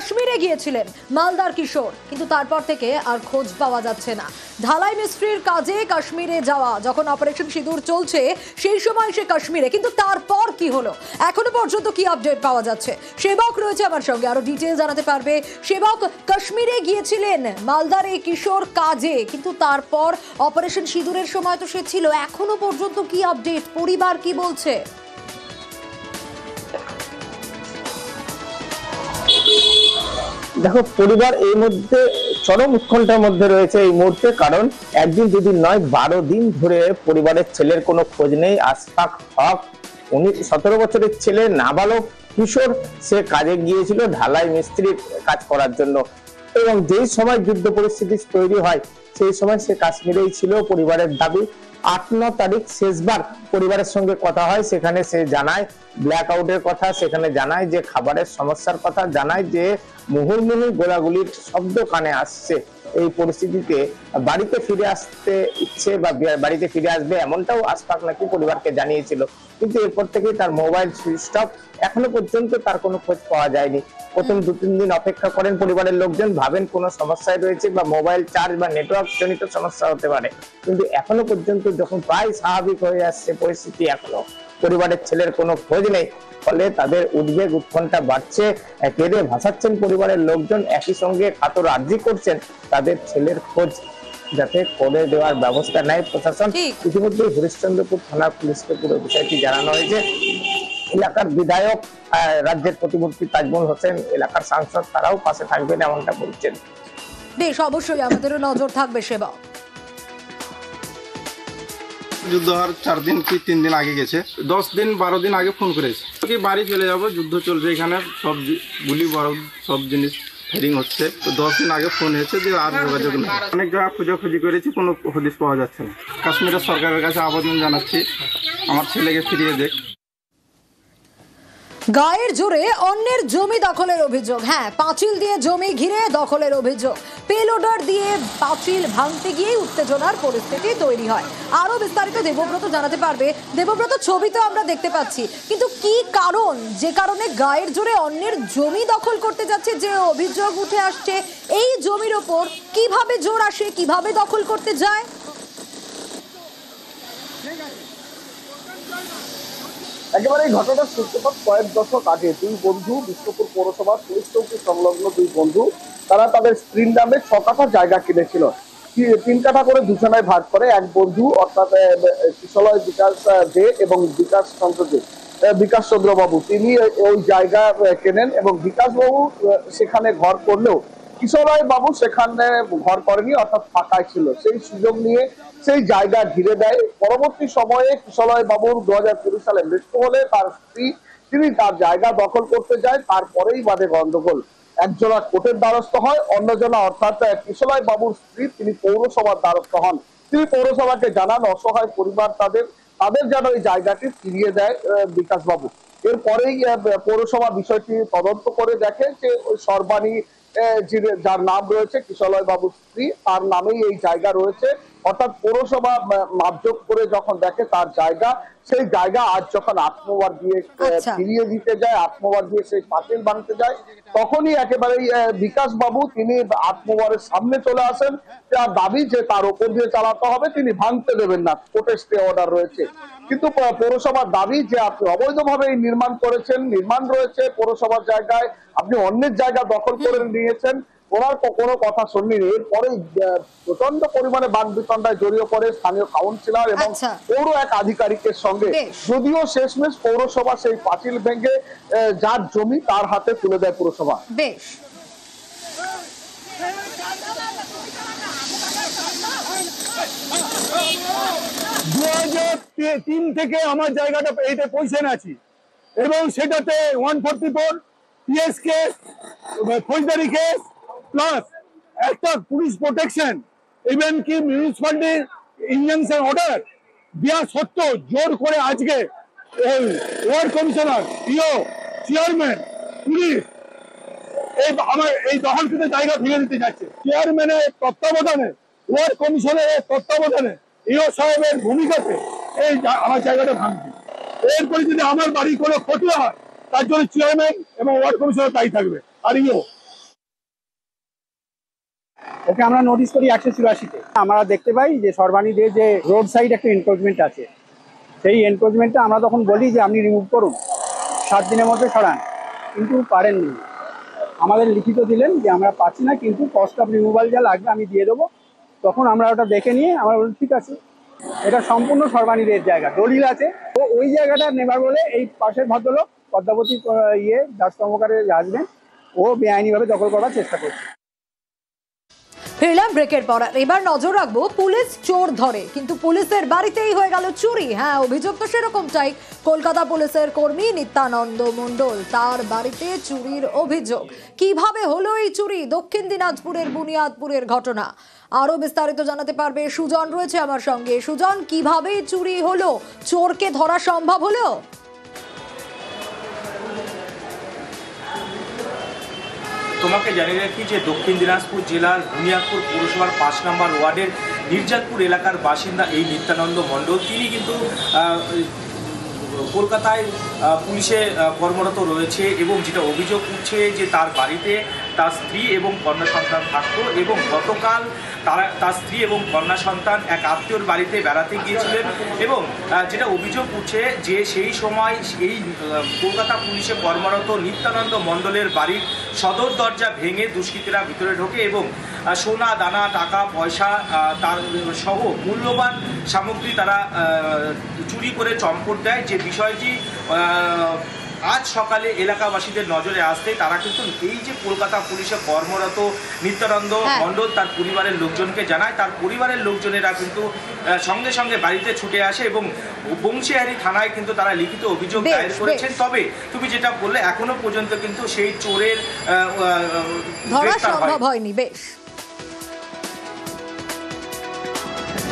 কাশ্মীরে গিয়েছিলেন মালদার কিশোর, কিন্তু তারপর থেকে আর খোঁজ পাওয়া যাচ্ছে না। ঢালাই মিস্ত্রির কাজে কাশ্মীরে যাওয়া, যখন অপারেশন সিঁদুর চলছে সেই সময় সে কাশ্মীরে, কিন্তু তারপর কি হলো এখনো পর্যন্ত কি আপডেট পাওয়া যাচ্ছে? সেবক রয়েছে আমার সঙ্গে, আরো ডিটেইলস জানাতে পারবে। সেবক, কাশ্মীরে গিয়েছিলেন মালদার এই কিশোর কাজে, কিন্তু তারপর অপারেশন সিঁদুরের সময় তো সে ছিল, এখনো পর্যন্ত কি আপডেট? পরিবার কি বলছে? দেখো, পরিবার এই মুহূর্তে চরম উৎকণ্ঠার মধ্যে রয়েছে এই মুহূর্তে, কারণ একদিন দুদিন নয়, 12 দিন ধরে পরিবারের ছেলের কোনো খোঁজ নেই। আশফাক হক, 17 বছরের ছেলে, নাবালক কিশোর, সে কাজে গিয়েছিল ঢালাই মিস্ত্রির কাজ করার জন্য, এবং যেই সময় যুদ্ধ পরিস্থিতি তৈরি হয় সেই সময় সে কাশ্মীরেই ছিল। পরিবারের দাবি 8-9 তারিখ শেষবার পরিবারের সঙ্গে কথা হয়, সেখানে সে জানায় ব্ল্যাক আউটের কথা, সেখানে জানায় যে খাবারের সমস্যার কথা, জানায় যে মুহুর্মুহু গোলাগুলির শব্দ কানে আসছে। এই পরিস্থিতিতে বাড়িতে ফিরে আসতে ইচ্ছে বা বাড়িতে ফিরে আসবে এমনটাও আশফাক নাকি পরিবারকে জানিয়েছিল, কিন্তু এরপর থেকেই তার মোবাইল সুইচ অফ, এখনো পর্যন্ত তার কোনো খোঁজ পাওয়া যায়নি। প্রথম 2-3 দিন অপেক্ষা করেন পরিবারের লোকজন, ভাবেন কোনো সমস্যায় রয়েছে বা মোবাইল চার্জ বা নেটওয়ার্ক জনিত সমস্যা হতে পারে, কিন্তু এখনো পর্যন্ত যখন প্রায় স্বাভাবিক হয়ে আসছে পরিস্থিতি, এখনো পরিবারের ছেলের কোনো খোঁজ নেই। ফলে তাদের উদ্বেগ উৎকণ্ঠা বাড়ছে, কেঁদে ভাসাচ্ছেন পরিবারের লোকজন, একই সঙ্গে কাতর আর্জি করছেন তাদের ছেলের খোঁজ যাতে করে দেওয়ার ব্যবস্থা নেয় প্রশাসন। ইতিমধ্যে হরিশ্চন্দ্রপুর থানার পুলিশকে পুরো বিষয়টি জানানো হয়েছে। এলাকার বিধায়ক, রাজ্যের প্রতিমন্ত্রী তাজমল হোসেন, এলাকার সাংসদ, তারাও পাশে থাকবেন এমনটা বলছেন। বেশ, অবশ্যই আমাদেরও নজর থাকবে। সেবা, যুদ্ধ হওয়ার 4 দিন কি 3 দিন আগে গেছে, 10 দিন 12 দিন আগে ফোন করেছে কি বাড়ি চলে যাব, যুদ্ধ চলছে এখানে, সব গুলি বারুদ সব জিনিস ফায়ারিং হচ্ছে। তো 10 দিন আগে ফোন হয়েছে যে আর যোগাযোগ নেই। অনেক জায়গা খোঁজাখুঁজি করেছি, কোনো হদিশ পাওয়া যাচ্ছে না। কাশ্মীরের সরকারের কাছে আবেদন জানাচ্ছি আমার ছেলেকে ফিরিয়ে দেখ। গায়ের জোরে অন্যের জমি দখলের অভিযোগ। হ্যাঁ, পাঁচিল দিয়ে জমি ঘিরে দখলের অভিযোগ। পেলোডার দিয়ে পাঁচিল ভাঙতে গিয়ে উত্তেজনার পরিস্থিতি তৈরি হয়। আরো বিস্তারিত দেবব্রত জানাতে পারবে। দেবব্রত, ছবি তো আমরা দেখতে পাচ্ছি, কিন্তু কি কারণ যে কারণে গায়ের জোরে অন্যের জমি দখল করতে যাচ্ছে, যে অভিযোগ উঠে আসছে, এই জমির ওপর কিভাবে জোর আসে, কিভাবে দখল করতে যায়? একেবারে এই ঘটনার সূত্রপাত কয়েক দশক আগে। দুই বন্ধু, বিষ্ণুপুর পৌরসভার পুলিশ চৌকি সংলগ্ন দুই বন্ধু, তারা তাদের স্ত্রীর নামে 6 কাঠা জায়গা কিনেছিল। 3 কাঠা করে দুজনায় ভাগ করে। এক বন্ধু অর্থাৎ কিশলয় বিকাশ দে এবং বিকাশ চন্দ্র বাবু, তিনি ওই জায়গা কেনেন এবং বিকাশ বাবু সেখানে ঘর করলেও কিশোরয় বাবু সেখানে ঘর করেনি, অর্থাৎ ফাঁকায় ছিল। সেই সুযোগ নিয়ে সেই জায়গা ঘিরে দেয়। পরবর্তী সময়ে কিশোরয় বাবুর 2020 সালে মৃত্যু হলে তার স্ত্রী, তিনি তার জায়গা দখল করতে যায়। তারপরেই বাদে গন্ডগোল। একজনা কোর্টের দ্বারস্থ হয়, অন্যজনা অর্থাৎ কিশোরয় বাবুর স্ত্রী, তিনি পৌরসভার দ্বারস্থ হন। তিনি পৌরসভাকে জানান অসহায় পরিবার তাদের যেন এই জায়গাটি ফিরিয়ে দেয় বিকাশ বাবু। এরপরেই পৌরসভা বিষয়টি তদন্ত করে দেখে যে সর্বাণী, যার নাম রয়েছে কিশলয় বাবুর স্ত্রী, তার নামেই এই জায়গা রয়েছে। অর্থাৎ পৌরসভা মাপজোক করে যখন দেখে তার জায়গা, সেই জায়গা আজ যখন আত্মবার দিয়ে ফিরিয়ে দিতে যায়, আত্মবার দিয়ে সেই পাঁচিল ভাঙতে যায়, তখনই একেবারেই বিকাশ বাবু তিনি আত্মবারের সামনে চলে আসেন। তার দাবি যে তার উপর দিয়ে চালাতে হবে, তিনি ভাঙতে দেবেন না, কোর্টে স্টে অর্ডার রয়েছে। কিন্তু পৌরসভার দাবি যে আপনি অবৈধভাবে নির্মাণ করেছেন, নির্মাণ রয়েছে পৌরসভার জায়গায়, আপনি অন্যের জায়গা দখল করে নিয়েছেন, ওনার কোনো কথা শুনলেন। এরপরে প্রচন্ড পরিমাণে বাকবিতণ্ডায় জড়িয়ে পড়ে স্থানীয় কাউন্সিলর এবং পৌর এক আধিকারিকের সঙ্গে। যদিও শেষমেশ পৌরসভা সেই পাঁচিল ভেঙে যার জমি তার হাতে তুলে দেয় পৌরসভা। বেশ, 2003 থেকে আমার জায়গাটা এইটা পয়সা আছি এবং সেটাতে 144 পিএস কেস, ফৌজদারি কেস, প্লাস একটা পুলিশ প্রোটেকশন, ইভেন কি মিউনিসিপালিটির ইনজাংশন অর্ডার দেওয়া সত্ত্বেও জোর করে আজকে ওয়ার্ড কমিশনার, ইও, চেয়ারম্যান, পুলিশ আমার এই দখলকৃত জায়গা ভেঙে দিতে যাচ্ছে। চেয়ারম্যানের তত্ত্বাবধানে, ওয়ার্ড কমিশনারের তত্ত্বাবধানে, ইও সাহেবের ভূমিকাতে এই আমার জায়গাটা ভাঙছে। এরপরে যদি আমার বাড়ি কোনো ক্ষতি হয়, তার জন্য চেয়ারম্যান এবং ওয়ার্ড কমিশনার দায়ী থাকবে, আর ইও ওকে আমরা নোটিশ করি 184-তে। আমরা দেখতে পাই যে সর্বাণীতে যে রোড সাইড একটা এনক্রোচমেন্ট আছে, সেই এনক্রোচমেন্টটা আমরা তখন বলি যে আপনি রিমুভ করুন, 7 দিনের মধ্যে সরান, কিন্তু পারেননি। আমাদের লিখিত দিলেন যে আমরা পাচ্ছি না, কিন্তু কস্ট অফ রিমুভাল যা লাগবে আমি দিয়ে দেবো। তখন আমরা ওটা দেখে নিয়ে আমরা বলি ঠিক আছে, এটা সম্পূর্ণ সর্বাণীদের জায়গা, দলিল আছে। তো ওই জায়গাটা নেবার বলে এই পাশের ভদ্রলোক পদ্মাবতী দাস কর্মকারের হাজবেন্ড, ও বেআইনিভাবে দখল করার চেষ্টা করছে। ফিরলাম ব্রেকের পর। এবার নজর রাখবো, পুলিশ চোর ধরে কিন্তু পুলিশের বাড়িতেই হয়ে গেল চুরি। হ্যাঁ, অভিযোগ তো সেরকমটাই। কলকাতা পুলিশের কর্মী নিত্যানন্দ মণ্ডল, তার বাড়িতে চুরির অভিযোগ। কিভাবে হলো এই চুরি? দক্ষিণ দিনাজপুরের বুনিয়াদপুরের ঘটনা। আরো বিস্তারিত জানাতে পারবে সুজন, রয়েছে আমার সঙ্গে। সুজন, কিভাবে চুরি হলো? চোরকে ধরা সম্ভব হলো? তোমাকে জানিয়ে রাখি যে দক্ষিণ দিনাজপুর জেলার বুনিয়াদপুর পৌরসভার 5 নম্বর ওয়ার্ডের মির্জাদপুর এলাকার বাসিন্দা এই নিত্যানন্দ মণ্ডল, তিনি কিন্তু কলকাতায় পুলিশে কর্মরত রয়েছে এবং যেটা অভিযোগ উঠছে যে তার বাড়িতে তার স্ত্রী এবং কন্যা সন্তান থাকতো এবং গতকাল তার স্ত্রী এবং কন্যা সন্তান এক আত্মীয়র বাড়িতে বেড়াতে গিয়েছিলেন এবং যেটা অভিযোগ উঠছে যে সেই সময় এই কলকাতা পুলিশে কর্মরত নিত্যানন্দ মণ্ডলের বাড়ির সদর দরজা ভেঙে দুষ্কৃতীরা ভিতরে ঢোকে এবং সোনা দানা টাকা পয়সা তার সহ মূল্যবান সামগ্রী তারা চুরি করে চম্পট দেয়। যে বিষয়টি আজ সকালে এলাকাবাসীদের নজরে আসতে তারা কিন্তু এই যে কলকাতা পুলিশে কর্মরত নিত্যানন্দ মণ্ডল তার পরিবারের লোকজনকে জানায়। তার পরিবারের লোকজনেরা কিন্তু সঙ্গে সঙ্গে বাড়িতে ছুটে আসে এবং বংশীহারি থানায় কিন্তু তারা লিখিত অভিযোগ দায়ের করেছেন। তবে তুমি যেটা বললে, এখনো পর্যন্ত কিন্তু সেই চোরের ধরা সম্ভব হয়নি। বেশ,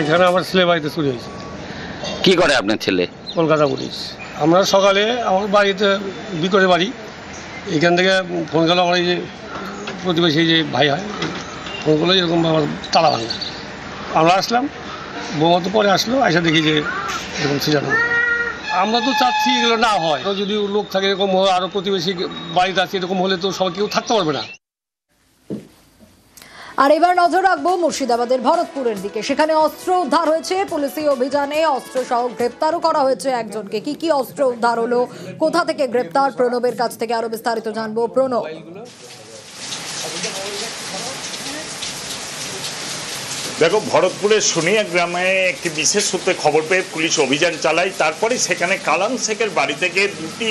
এখানে আমার ছেলে বাড়িতে চুরি হয়েছে। কি করে আপনার ছেলে? কলকাতা পুলিশ। আমরা সকালে আমার বাড়িতে বিকরে বাড়ি, এখান থেকে ফোন গেল আমার এই যে প্রতিবেশী যে ভাই হয়, ফোন করলো এরকম আমার তালা ভাঙা। আমরা আসলাম, বৌমা তো পরে আসলো, এসে দেখি যে এরকম ছিলানো। আমরা তো চাচ্ছি এগুলো না হয়, যদি লোক থাকে এরকম, আরও প্রতিবেশী বাড়িতে আছে, এরকম হলে তো সবাই কেউ থাকতে পারবে না। আর এবার নজর রাখবো মুর্শিদাবাদের ভরতপুরের দিকে। সেখানে অস্ত্র উদ্ধার হয়েছে। পুলিশি অভিযানে অস্ত্র সহ গ্রেপ্তারও করা হয়েছে একজনকে। কি কি অস্ত্র উদ্ধার হলো, কোথা থেকে গ্রেপ্তার, প্রণবের কাছ থেকে আরো বিস্তারিত জানবো। প্রণব, দেখো, ভরতপুরের সোনিয়া গ্রামে একটি বিশেষ সূত্রে খবর পেয়ে পুলিশ অভিযান চালায়। তারপরে সেখানে কালাম শেখের বাড়ি থেকে 2টি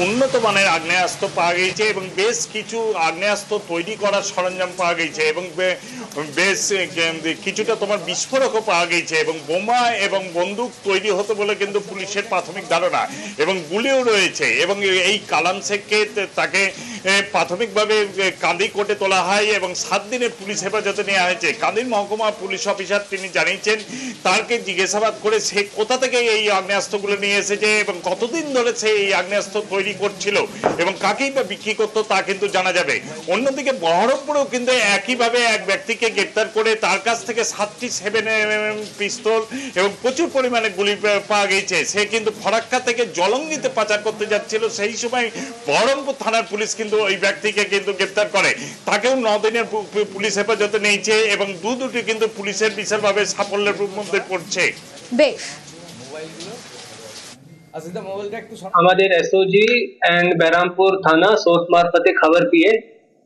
উন্নত মানের আগ্নেয়াস্ত্র পাওয়া গেছে এবং বেশ কিছু আগ্নেয়াস্ত্র তৈরি করার সরঞ্জাম পাওয়া গেছে এবং বেশ কিছুটা তোমার বিস্ফোরকও পাওয়া গেছে এবং বোমা এবং বন্দুক তৈরি হতো বলে কিন্তু পুলিশের প্রাথমিক ধারণা এবং গুলিও রয়েছে। এবং এই কালাম শেখকে তাকে প্রাথমিকভাবে কান্দি কোর্টে তোলা হয় এবং 7 দিনের পুলিশ হেফাজতে নেওয়া হয়েছে। কান্দির মহকুমা পুলিশ অফিসার তিনি জানিয়েছেন, তারকে জিজ্ঞাসাবাদ করে সে কোথা থেকে এই আগ্নেয়াস্ত্রগুলো নিয়ে এসেছে এবং কতদিন ধরে সে এই আগ্নেয়াস্ত্র তৈরি করছিল এবং কাকেই বা বিক্রি করতো তা কিন্তু জানা যাবে। অন্যদিকে বহরমপুরেও কিন্তু একইভাবে এক ব্যক্তিকে গ্রেপ্তার করে তার কাছ থেকে 7টি 7mm পিস্তল এবং প্রচুর পরিমাণে গুলি পাওয়া গেছে। সে কিন্তু ফরাক্কা থেকে জলঙ্গিতে পাচার করতে যাচ্ছিল, সেই সময় বহরমপুর থানার পুলিশ কিন্তু ওই ব্যক্তিকে কিন্তু গ্রেপ্তার করে। তাকেও 9 দিনের পুলিশ হেফাজতে নিয়েছে এবং দুটি কিন্তু পুলিশের বিশালভাবে সাফল্যের মধ্যে পড়ছে। বেশ, আমাদের এসওজি এন্ড বেরামপুর থানা সোর্স মারফতে খবর পেয়ে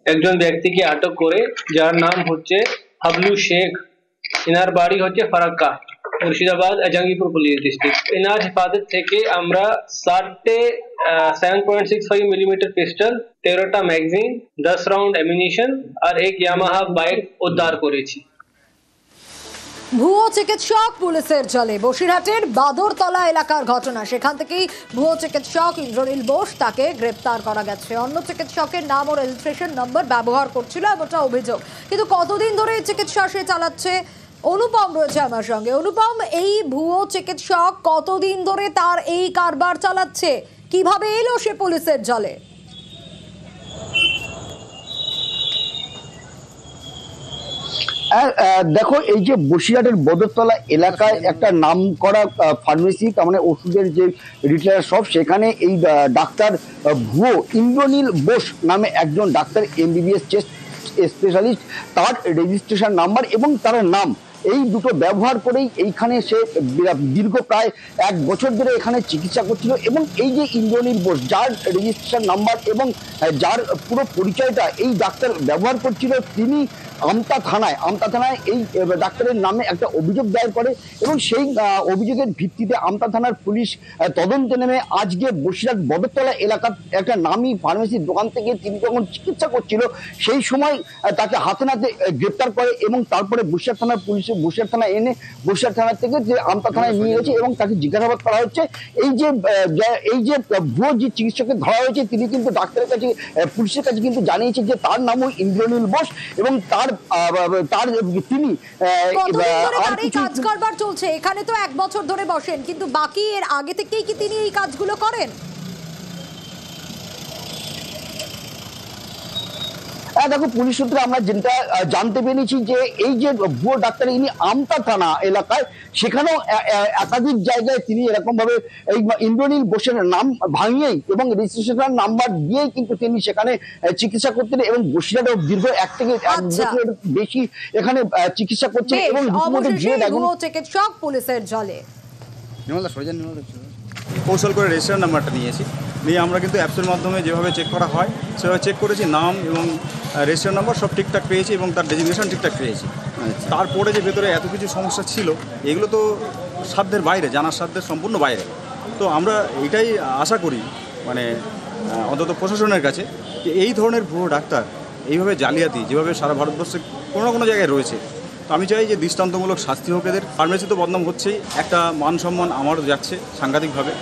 একজন ব্যক্তিকে আটক করে, যার নাম হচ্ছে হাবলু শেখ। ইনার বাড়ি হচ্ছে Farakka, Murshidabad, Jangipur police district. Inner হেফাজত থেকে আমরা 7.65 millimetre pistol, 13টা magazine, 10 round ammunition আর এক ইয়ামাহা বাইক উদ্ধার করেছি। ভুয়ো চিকিৎসক পুলিশের জালে। বসিরহাটের বাদরতলা এলাকার ঘটনা। সেখান থেকেই ভুয়ো চিকিৎসক ইন্দ্রনীল বোস, তাকে গ্রেপ্তার করা গেছে। অন্য চিকিৎসকের নাম ও রেজিস্ট্রেশন নম্বর ব্যবহার করছিল এমনটা অভিযোগ। কিন্তু কতদিন ধরে এই চিকিৎসা সে চালাচ্ছে? অনুপম রয়েছে আমার সঙ্গে। অনুপম, এই ভুয়ো চিকিৎসক কতদিন ধরে তার এই কারবার চালাচ্ছে? কিভাবে এলো সে পুলিশের জালে? দেখো, এই যে বসিরহাটের বদরতলা এলাকায় একটা নাম করা ফার্মেসি, তার মানে ওষুধের যে রিটেলার শপ, সেখানে এই ডাক্তার ভুয়ো ইন্দ্রনীল বোস নামে একজন ডাক্তার MBBS স্পেশালিস্ট, তার রেজিস্ট্রেশন নাম্বার এবং তার নাম, এই দুটো ব্যবহার করেই এইখানে সে দীর্ঘ প্রায় 1 বছর ধরে এখানে চিকিৎসা করছিল। এবং এই যে ইন্দ্রনীল বোস, যার রেজিস্ট্রেশন নাম্বার এবং যার পুরো পরিচয়টা এই ডাক্তার ব্যবহার করছিল, তিনি আমতা থানায় এই ডাক্তারের নামে একটা অভিযোগ দায়ের করে এবং সেই অভিযোগের ভিত্তিতে আমতা থানার পুলিশ তদন্তে নেমে আজকে বসিরহাট বদরতলা এলাকার একটা নামী ফার্মেসির দোকান থেকে তিনি যখন চিকিৎসা করছিল সেই সময় তাকে হাতে নাতে গ্রেপ্তার করে এবং তারপরে বসিরহাট থানার পুলিশে বসিরহাট থানায় এনে বসিরহাট থানা থেকে যে আমতা থানায় নিয়ে গেছে এবং তাকে জিজ্ঞাসাবাদ করা হচ্ছে। এই যে ভুয়ো যে চিকিৎসককে ধরা হয়েছে তিনি কিন্তু ডাক্তারের কাছে, পুলিশের কাছে কিন্তু জানিয়েছে যে তার নামও ইন্দ্রনীল বোস এবং তিনি কতদিন ধরে তার এই কাজ কারবার চলছে? এখানে তো 1 বছর ধরে বসেন, কিন্তু বাকি এর আগে থেকেই কি তিনি এই কাজগুলো করেন? দেখো, পুলিশ সূত্রে আমরা যেটা জানতে পেরেছি যে এই যে ভুয়ো ডাক্তার, ইনি আমতা থানা এলাকায় সেখানেও একাধিক জায়গায় তিনি এরকম ভাবে এই ইন্দ্রনীল বোসের নাম ভাঙিয়েই এবং রেজিস্ট্রেশন নাম্বার দিয়েই কিন্তু তিনি সেখানে চিকিৎসা করতেন এবং বসিরহাটেও দীর্ঘ 1 থেকে 1 বছরের বেশি এখানে চিকিৎসা করছেন এবং ভুয়ো চিকিৎসক পুলিশের জালে। কৌশল করে রেজিস্ট্রেশন নাম্বারটা নিয়েছি, নিয়ে আমরা কিন্তু অ্যাপসের মাধ্যমে যেভাবে চেক করা হয় সেভাবে চেক করেছি, নাম এবং রেজিস্ট্রেশন নাম্বার সব ঠিকঠাক পেয়েছি এবং তার ডেজিগনেশন ঠিকঠাক পেয়েছি। তারপরে যে ভেতরে এত কিছু সমস্যা ছিল এগুলো তো সাধ্যের বাইরে, জানার সাধ্যের সম্পূর্ণ বাইরে। তো আমরা এটাই আশা করি মানে অন্তত প্রশাসনের কাছে যে এই ধরনের ভুয়ো ডাক্তার এইভাবে জালিয়াতি যেভাবে সারা ভারতবর্ষে কোনো না কোনো জায়গায় রয়েছে, তো আমি চাই যে দৃষ্টান্তমূলক শাস্তি হোক এদের। ফার্মেসি তো বদনাম হচ্ছেই, একটা মান সম্মান আমারও যাচ্ছে সাংঘাতিকভাবে।